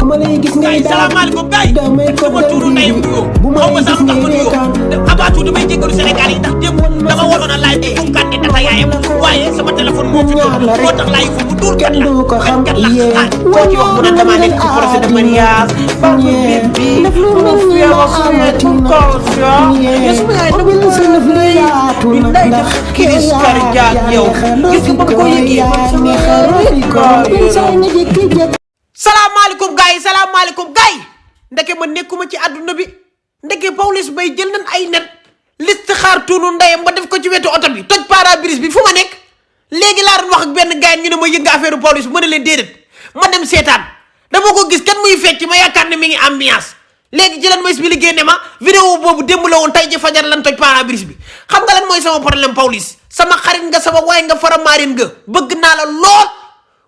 gars yi salaamaaleykum gars yi sama tuuru ndeyam nuyoo xaw ma sax tax ma nuyoo avant tout damay jéggalu Sénégal yi ndax démb dama waroon a laaj bu kat ne data yaayam waaye sama téléphone moo fi doon moo tax laaj fu mu dul kat la kat la ah koo ci wax mu ne damaa nekk ci procès de mariage ba mu bébé mu fi wax sama caution yesuma yaay dama bi nday def kiris kar jaag yow gis nga ba ko yëgee man sama salaamaaleykum gars yi salaamaaleykum gars yi ndeke ma nekkuma ci àdduna bi ndeke Pawlish Mbaye jël nañ ay nen liste xaar tuunu ndeyam ba def ko ci wetu oto bi toj pare-brise bi fu ma nekk léegi laa doon wax ak benn gars ñu ne ma yënga affaire Pawlish ma ne leen déedéet ma dem seetaan dama ko gis kan muy fecc ma yaakaar ne mi ngi ambiance léegi ci lan ma expliqué ne ma vidéo boobu démb la woon tey ji fajar lan toj pare-brise bi xam nga lan mooy sama problème Pawlish sama xarit nga sama waay nga fara maarin nga bëgg naa la lool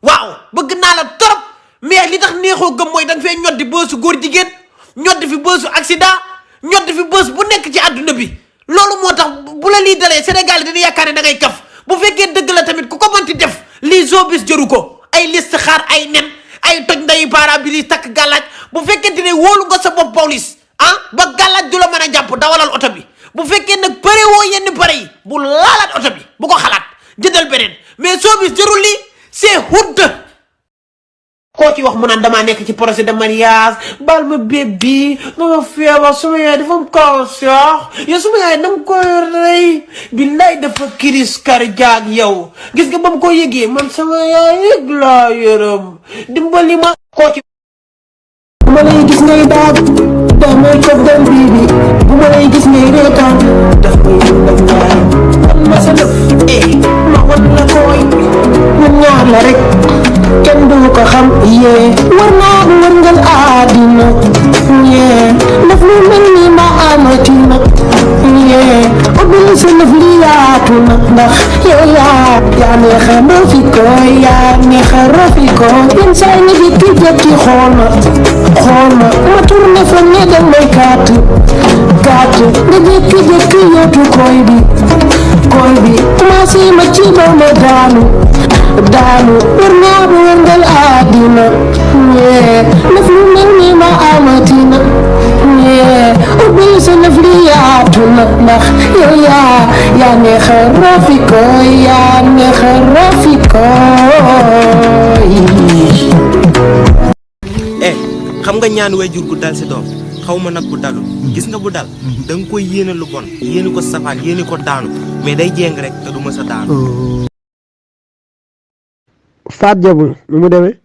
waaw bëgg naa la trop mais li tax neexoo gëm mooy danga fee ñoddi bësu góor jigéen ñoddi fi bësu accident ñoddi fi bës bu nekk ci àdduna bi loolu moo tax bu la lii dalee Sénégal yi dañuy yaakaar ne da ngay kaf bu fekkee dëgg la tamit ku ko mënti def lii showbiz jëru ko ay liste xaar ay nen ay toj ndayi pare-brise takk gàllaaj bu fekkente ne wóolu nga sa bopp Pawlish ba gàllaaj du la mën a jàpp dawalal oto bi bu fekkee nag pare woo yenn pare yi bu laalaat oto bi bu ko xalaat jëndal beneen mais showbiz jërul lii c'est honte koo ci wax mu naan damaa nekk ci procès de mariage bal ma bébé dama feebar suma yaay dafa am cancer yow suma yaay dama koy rey billaay dafa kiris kar jaag yow gis nga ba mu ko yëgee man sama yaay yëg laa yërëm dimbali ma koo ci bu ma lay gis ngay daag damay ko dem bibi bu ma lay gis ngay reetaan daf koy yëngal ñaar man ma sa def ma wan la koy ñun ñaar la rek kenn du ko xam yee war naa wërngal àddina yee daf lu mel ni ma amati na yee ubbil sa lëf li yaatu na ndax yow yaa neexa rofi ko yaa neexa rofi ko yenn saa yi di ki jekki xool ma tourné fa ne damay kaat nga jekki yootu koy bi commencé ma ci dooma daanu war naa wërngal àddina yee daf lu mel ni ma amatina yee ubbil sa lëf li yaatu na ndax yow yaa neexa rafiko yaa neexa rafiko xam nga ñaan waajur gu dal si doom xaw ma nag bu dalul gis nga bu dal da nga koy yéene lu bon yéene ko safaan yéene ko daanu mais day jéng rek te du ma sa daanu Faat Jabul nu mu demee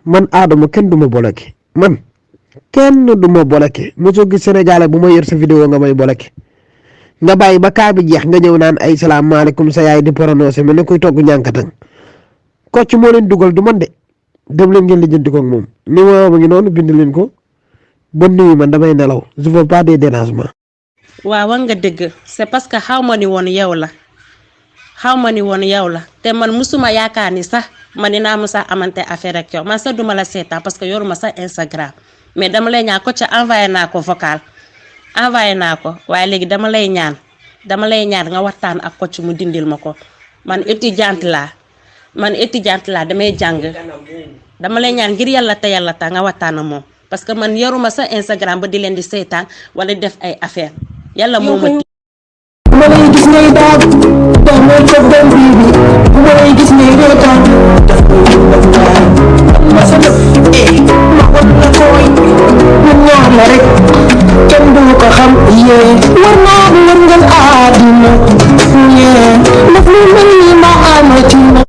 man Adama kenn du ma bloqué man kenn du ma bloqué mosoo gis Sénégalais bu ma yor sa vidéo nga may bloqué nga bàyyi ba kaa bi jeex nga ñëw naan ay salaamaaleykum sa yaay di prononcé mel ne kuy togg ñànkatan Kocc moo leen dugal du man de dem leen ngeen lijjanti ko ak moom ni ma ngi noonu bind leen ko bonne nuit man damay nelaw je veux pas des dérangements. waaw nga dëgg c'est parce que xaw ma ni woon yow la te man musuma yaakaar ni sax man dinaa musa amante affaire ak yow man sax duma la seetaan parce que yoruma sax Instagram mais dama lay ñaan Kocc envoyé naa ko vocal envoyé naa ko waaye léegi dama lay ñaan nga waxtaan ak Kocc mu dindil ma ko man étudiante laa damay jàng dama lay ñaan ngir yàlla te yàlla ta nga waxtaan ak moom parce que man yoruma sax Instagram ba di leen di seetaan wala di def ay affaire yàlla moo ma bu ma lay gis ngay daag damay ko dem bibi bu ma lay gis ngay reetaan daf koy yëngal ñaar man ma sa def ma wan la koy ñun ñaar la rek kenn du ko xam yee war naa wërngal àddina yee daf lu mel ni ma amati na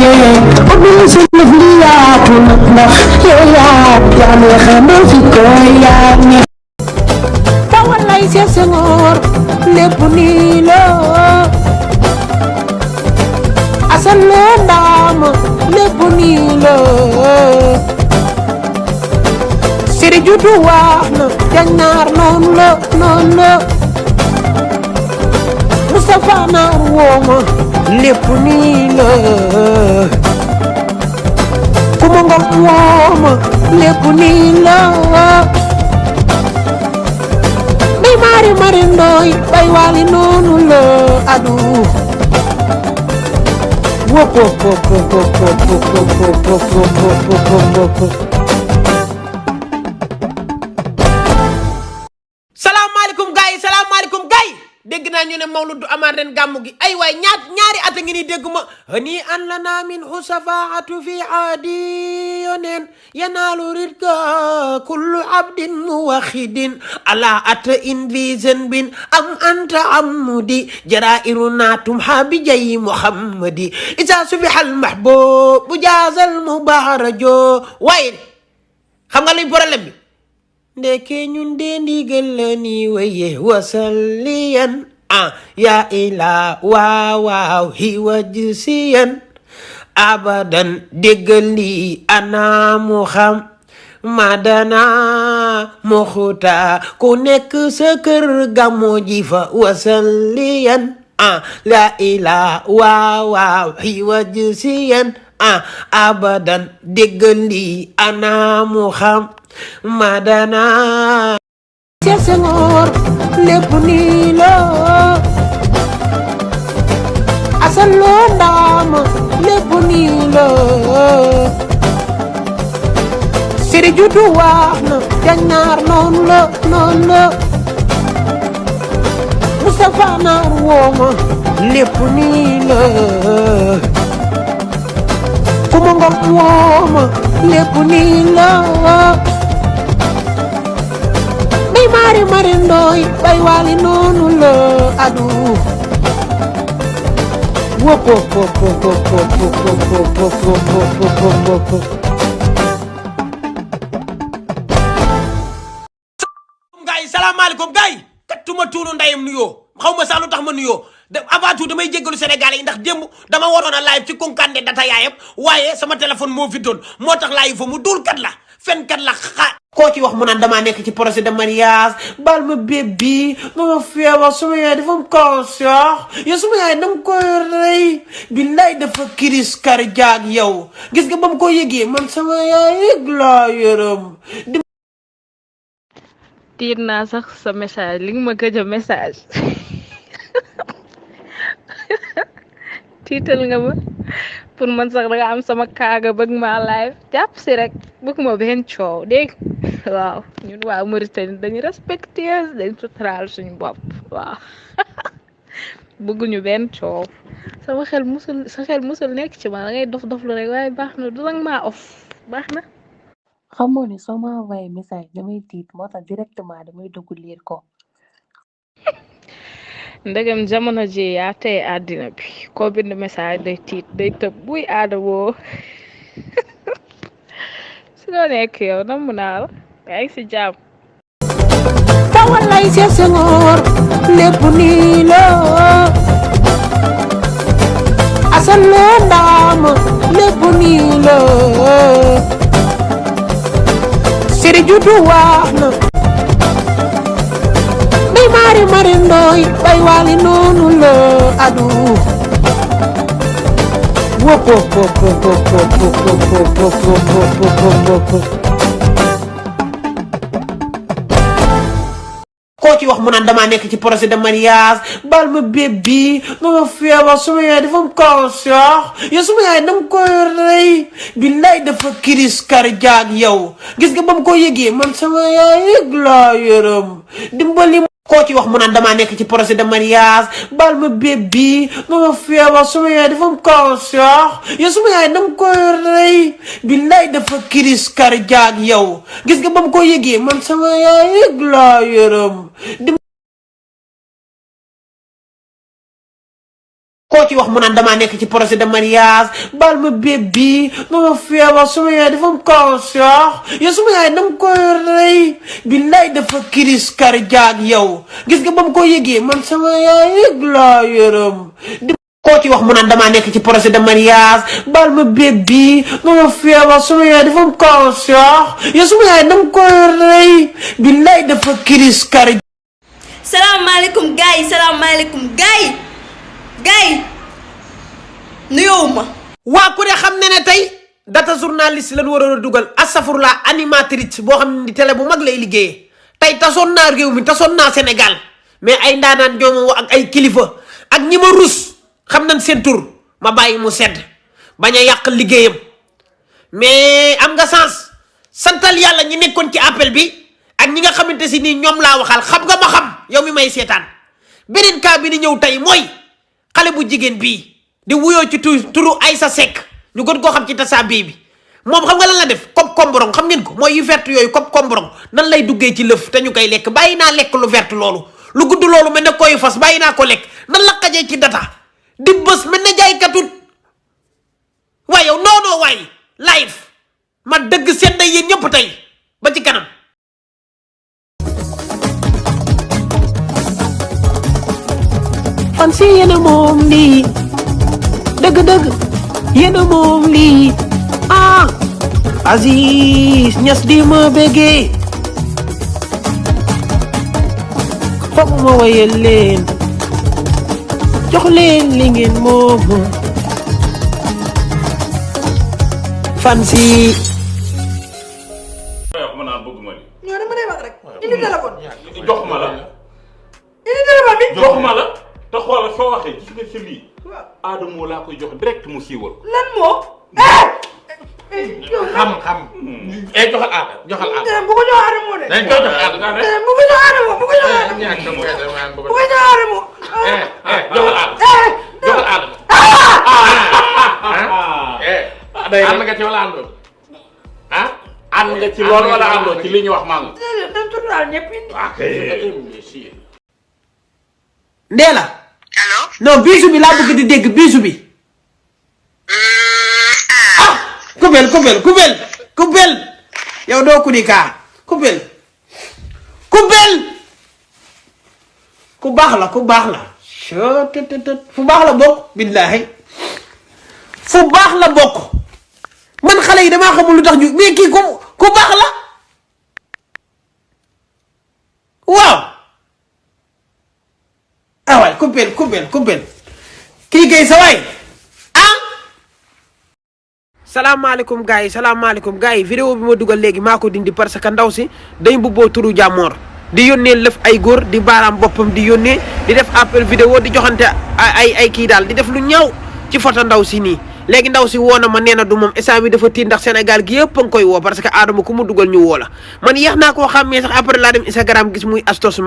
yee ubbil sa lëf li yaatu na ndax yow yaa neexa rofi ko yaa neex tawal lay seet sa ngoor lépp nii la asan la ndaam lépp nii la siri juddu wax na jannaar noonu la Mustafa naar wooma lépp nii la kuma ngom wooma lépp nii la mari ndoy bay wali noonu la adu wop ne mawlud du amaat ren gàmmu gi ay waay ñaari at a ngi ni dégguma hani an lana min husafaatu fi aadi yoneen yanaalu ridka kullu abdin muwaxidin ala ata in bi zanbin am anta amudi jarairuna tumha bi jayi muhammadi isa subiha al mahbubu jaazal mubarajo waaye xam nga luy problème bi ndeke ñun de ndigal la ni waye wasalliyan ya ila waaw hiwajsiyan abadan déggal li ana mu xam madana muxuta ku nekk sa kër gàmmo ji fa wasalliyan la ila waaw hiwajsiyan abadan déggal li ana mu xam madana Cheikh Senghor lépp nii la asal loo ndaama lépp nii la siri judu wax na jannaar noonu la Moustapha naar wooma lépp nii la kuma ngom wooma lépp nii la bay mari ndooy bay waali noonu la adu wop gaay salaamaaleykum gaay kattuma tuunu ndayam nuyoo xaw ma sax lu tax ma nuyoo avant tout damay jéggalu Sénégalais yi ndax démb dama waroon a live ci Kunkande data yaayam waaye sama téléphone moo fi doon moo tax live fa mu dul kat la fen kat la koo ci wax mu naan damaa nekk ci projet de mariage bal ma bébé ma feebar suma yaay dafa am cancer yow suma yaay dama koy rey billaay dafa crise cardiaque yow gis nga ba mu ko yëgee man sama yaay yëg laa yërëm tiit naa sax sa message li nga ma gëj a message tiital nga ma pour man sax danga am sama kaaga bëgg ma live jàpp si rek bëgg ma benn coow dégg waaw ñun waa Mauritanie dañu respectueuse dañ suturaal suñu bopp waaw bëgguñu benn coow sa xel musul nekk ci ma da ngay dof lu rek waaye baax na du nag maa off baax na xamoo ne soo ma envoyé message damay tiit moo tax directement damay dugg liir ko ndegam jamono ji yaa tey àddina bi koo bind message day tiit day tëb buy aada woo si loo nekk yow namm naa la yaa ngi si jàmm tawalay Cheikh Senghor lépp nii la asal loo ndaama lépp nii la siri judu wax na bay mari ndooy bay waali noonu la adu wop koo ci wax mu naan damaa nekk ci projet de mariage bal ma bébé ma feebar suma yaay dafa am cancer yow suma yaay dama koy rey billaay dafa crise cardiaque yow gis nga ba mu ko yëgee man sama yaay yëg laa yërëm dimbali koo ci wax mu naan damaa nekk ci projet de mariage bal ma bébé ma feebar suma yaay dafa am cancer yow suma yaay dama koy rey billaay dafa crise cardiaque yow gis nga ba mu ko yëgee man sama yaay yëg laa yërëm koo ci wax mu naan damaa nekk ci projet de mariage bal ma bébé ma feebar suma yaay dafa am cancer yow suma yaay dama koy rey billaay dafa crise cardiaque yow gis nga ba mu ko yëgee man sama yaay yëg laa yërëm koo ci wax mu naan damaa nekk ci projet de mariage bal ma bébé ma feebar suma yaay dafa am cancer yow suma yaay dama koy rey billaay dafa crise cardiaque salaamaaleykum gaay gaay nuyoo ma waa ku ne xam ne tey data journaliste lañ waroon a dugal astafurla animatrice boo xam ne di télé bu mag lay liggéeyee tey tasoon naa réew mi tasoon naa Sénégal mais ay ndaanaan ñoom ak ay kilifa ak ñi ma rus xam nañ seen tur ma bàyyi mu sedd bañ a yàq liggéeyam mais am nga sens santal yàlla ñi nekkoon ci appel bi ak ñi nga xamante si nii ñoom laa waxal xam nga ma xam yow mi may seetaan beneen cas bi ni ñëw tey mooy xale bu jigéen bii di wuyoo ci turu Aïssa Seck ñu gën koo xam ci tasa bii bi moom xam nga lan la def kopp komborong xam ngeen ko mooy yu vert yooyu kopp komborong nan lay duggee ci lëf te ñu koy lekk bàyyi naa lekk lu vert loolu lu gudd loolu mel ne koy fas bàyyi naa ko lekk nan la xajee ci data di bës mel ne jaaykatut waaye yow noonoo waay live ma dëgg seen day yéen ñëpp tey ba ci kanam. fan si yéen a moom lii dëgg-dëgg yéen a moom lii Aziz Niass di ma bëggee foog ma wayal leen jox leen li ngeen moom fan si ma naan bëgguma li ñoo dama lay wax rek indi téléphone jox ma la indi téléphone bi jox ma la te xoolal soo waxee gis nga ci lii Adamo laa koy jox direct mu siiwal lan moo xam joxal aada joxal aada bu ko jox Adamo de dañ koy jox aada nga ne bu ko jox Adamo bu ko jox Adamo ñàkk mu wédé man bu bu ko jox Adamo joxal aada joxal aada day ànd nga ci wala àndoo ànd nga ci loolu wala àndoo ci li ñu wax mangu dañ tuddal ñëpp Ndéla non bisu bi laa bëgg di dégg bisu bi kubel yow doo ku ni kaa kubel ku baax la fu baax la bokk billahi fu baax la bokk man xale yi damaa xamul lu tax ñu mais kii ku baax la waaw waay kubel kii kay sa waay salaamaaleykum gars yi vidéo bi ma dugal léegi maa ko dindi parce que ndaw si day mbubboo turu jàmmoor di yónnee lëf ay góor di baaraam boppam di yónnee di def appel vidéo di joxante ay kii daal di def lu ñaaw ci photo ndaw si nii léegi ndaw si woo na ma nee na du moom instant bi dafa tiit ndax Sénégal gi yëpp a ngi koy woo parce que Adamo ku mu dugal ñu woo la man yeex naa koo xàmmee sax après laa dem Instagram gis muy Astos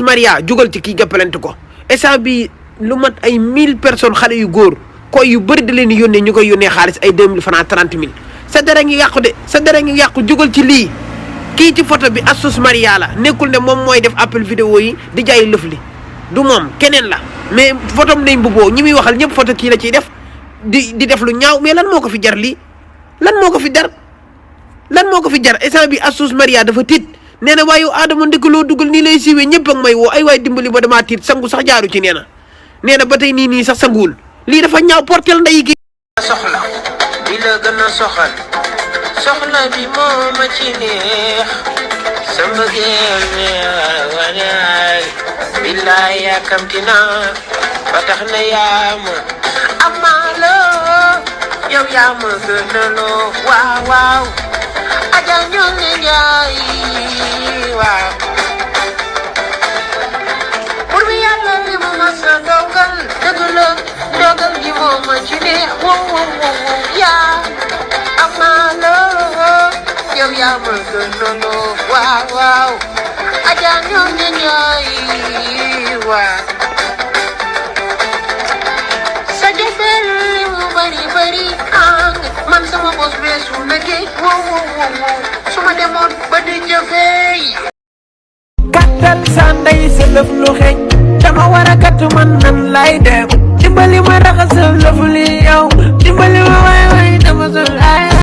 Maria jugal ci kii gàppalante ko instant bi lu mat ay 1000 personnes xale yu góor koy yu bëri da leen di yónnee ñu koy yónnee xaalis ay 2000 francs 30 000 sa dara ngi yàqu de sa dara ngi yàqu jugal ci lii kii ci photo bi Astos Maria la nekkul ne moom mooy def appel vidéo yi di jaay lëf li du moom keneen la mais photo am nañ mbubboo ñi muy waxal ñëpp photo kii la ciy def di def lu ñaaw mais lan moo ko fi jar lii lan moo ko fi jar instant bi Astos Maria dafa tiit nee na waaye Adamo ndëkk loo dugal nii lay siiwee ñëpp ak may woo ay waay dimbali ba damaa tiit sangu sax jaaru ci nee na ba tey nii sax sanguwul lii dafa ñaaw portel nday gi soxla bi la gën a soxal soxla bi moo ma ci neex sa mbëggeel wanaay billaay yàkkamti naa ba tax na yaa ma amaaloo yow yaa ma gën a loo waaw aja ñoo ne njaay waaw pour bi yàlla li mu ma sa dogal dëgg la dogal gi moo ma ci neex wow yaa amaaloo yow yaa ma gën a loo waaw aja ñoo ne njaay waaw sa jëfër li mu bari man sama bos beesu na géej wow su ma demoon ba di jëfeey kattal sa ndey sa lëf lu xeeñ dama war a kattu man nan lay def dimbali ma raxas sa lëf li yow dimbali ma waay dama sa ay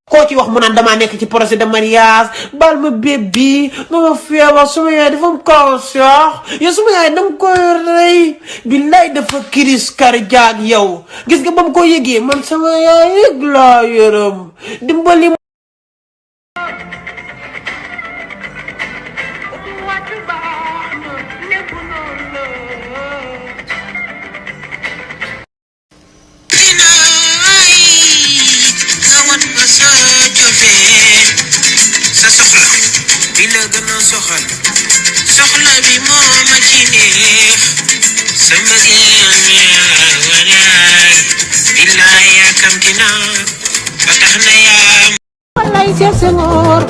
koo ci wax mu naan damaa nekk ci projet de mariage bal ma bébé dama feebar suma yaay dafa am cancer yow suma yaay dama koy rey billaay dafa crise cardiaque yow gis nga ba mu ko yëgee man sama yaay yëg laa yërëm dimbali soxla bi moo ma ci neex sama génn wanaay billaay yàkkamti naa ba tax na yaa lay seet sa ngóor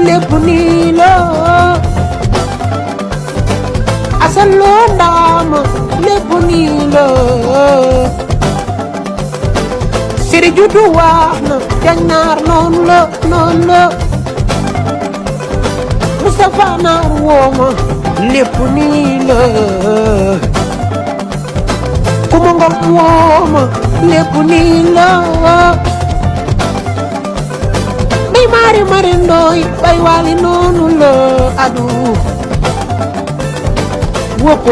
lépp nii la wasaloo ndaama lépp nii la siri juddu wax na jannaar noonu la Mustafa naar wooma lépp nii la kuma ngom wooma lépp nii la bay mari ndooy bay waali noonu la adu wop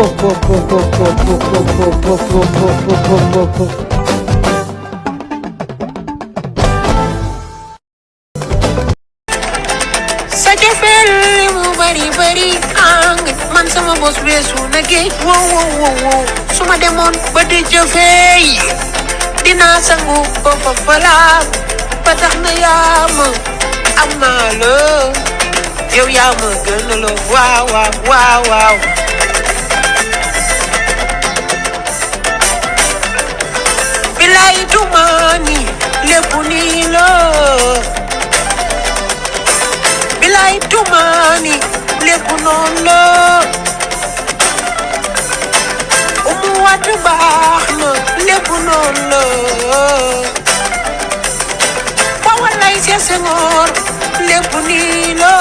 sa jofeel li mu bari ang man sama bos weesu na géej wow su ma demoon ba di jofeey dinaa sangu ko fa falaat ba tax na yaa ma am naa la yow yaa ma gën a la waaw bilaay tumaani lépp nii la bilaay tumaani lépp noonu la umu wàdd baax na lépp noonu la ba walay ca Senghor lépp nii la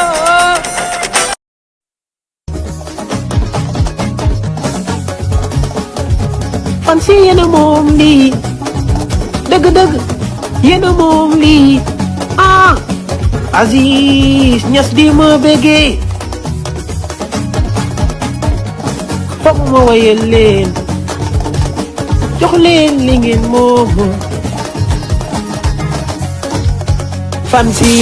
fan si yéena moom lii dëgg yéena moom lii Aziz Ñas di ma bëggee foog ma wayal leen jox leen li ngeen moom fan si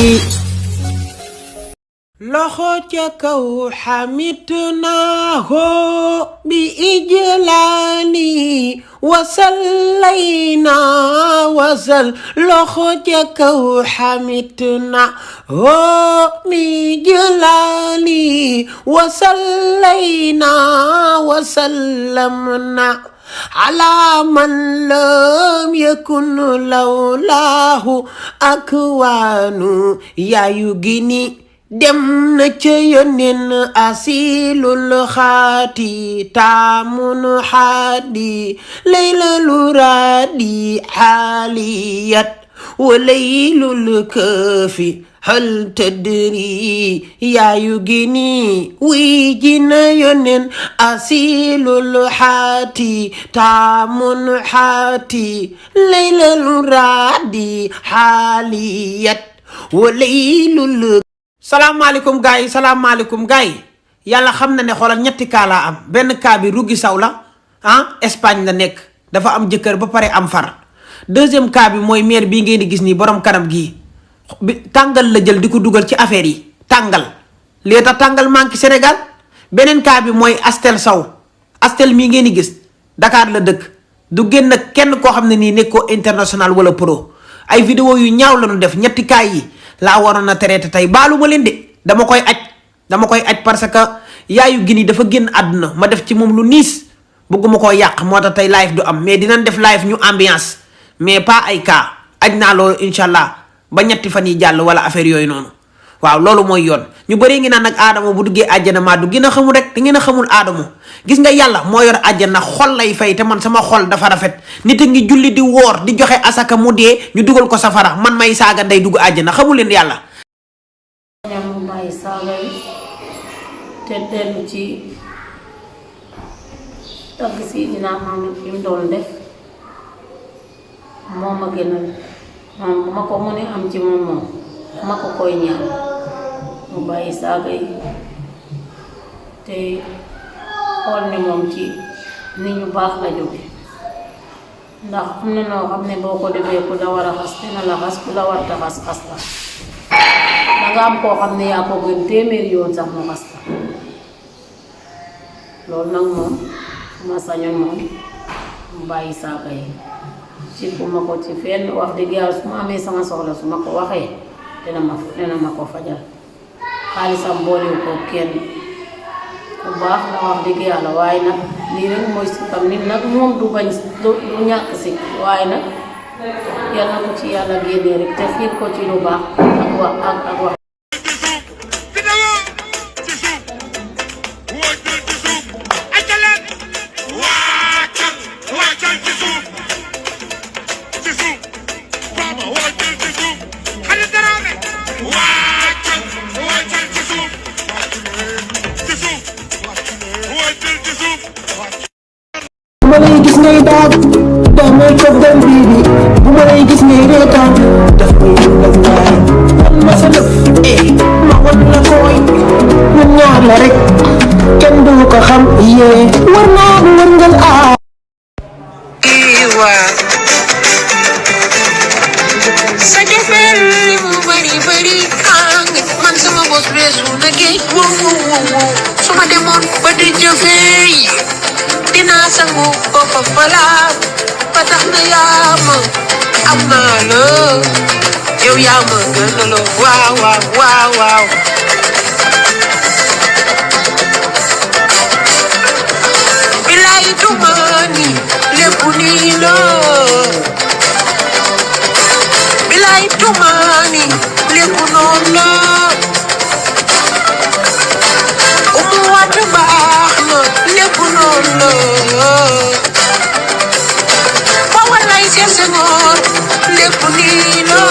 loxo ca kaw xamit naa ko bi ijlaani wasallayna wasal loxo ca kaw xamit naa ko bi ijlaani wasallayna wasallamna ala man lam yakun lawlaahu akwaanu yaayu gini dem na ca yónneen asilul xaati taamun xaadi laylalu raadi xaaliyat wa laylul kafi hal tadri yaayu gini wi jina yónneen asilul xaati taamun xaati laylalu raadi xaaliyat wa laylul salaamaaleykum gars yi salaamaaleykum gars yi yàlla xam na ne xoolal ñetti kaa laa am benn kaa bi Ruggi Saw la Espagne la nekk dafa am jëkkër ba pare am far deuxième cas bi mooy maire bii ngeen di gis nii borom kanam gii tàngal la jël di ko dugal ci affaire yi tàngal lee tax tàngal manqué Sénégal beneen cas bi mooy Astel Saw Astel mii ngeen di gis Dakar la dëkk du génn kenn koo xam ne nii nekkoo international wala pro ay vidéo yu ñaaw la ñu def ñetti cas yi laa waroon a traité tey baalu ma leen de dama koy aj parce que yaayu gini dafa génn àdduna ma def ci moom lu niis bëgguma koo yàq moo tax tey live du am mais dinañ def live ñu ambiance mais pas ay cas aj naa loolu incha allah ba ñetti fan yi jàll wala affaire yooyu noonu waaw loolu mooy yoon ñu bëree ngi naan nag aadama bu duggee àjjana maa du gën a xamul rek da ngeen a xamul aadama gis nga yàlla moo yor àjjana xol lay fay te man sama xol dafa rafet nit a ngi julli di woor di joxe asaka mu dee ñu dugal ko safara man may saaga nday dugg àjjana xamul leen yàlla ñam mu bàyyi saaga yi te dellu ci tagg si dinaa xam li mu doon def moo ma gënal moom bu ma ko mënee am ci moom ma ko koy ñaan mu bàyyi saaga yi te xool ni moom ci nit ñu baax la jóge ndax am na noo xam ne boo ko defee ku la war a xas dina la xas ku la war a xas xas la danga am koo xam ne yaa ko gën téeméeri yoon sax mu xas la loolu nag moom su ma sañoon moom mu bàyyi saaga yi ci bu ma ko ci fenn wax dëgg yàlla su ma amee sama soxla su ma ko waxee dina ma ko fajal xaalisam boolewu ko kenn bu baax la wax dëgg yàlla waaye nag lii rek mooy sikkam nit nag moom du bañ du ñàkk sikk waaye nag yal na ko ci yàlla génnee rek te xiir ko ci lu baax ak wax love damay toog dem bibi bu ma lay gis ngay reetaan daf may yëngal waay man ma sa def ma wan la koy ñun ñaar la rek kenn du ko xam yee war naa bu wërngal sa jofeel li mu bari bari man sama bos beesu na géej wow su ma demoon ba di jëfee dinaa sangu foofa balaa ba tax na yaa ma am naa la yow yaa ma gën a la waaw bilaay tumaani lépp nii la bilaay tumaani lépp noonu la umu waat baax na lépp noonu la ba walay seet sa ngoor lépp nii la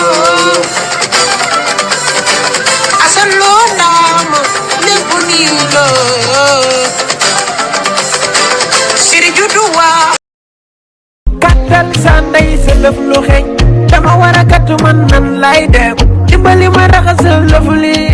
asan loo ndaama lépp nii la siri juddu waa kattal sa ndey sa lëf lu xeeñ dama war a kattu man nan lay dem dimbali ma raxas sa lëf li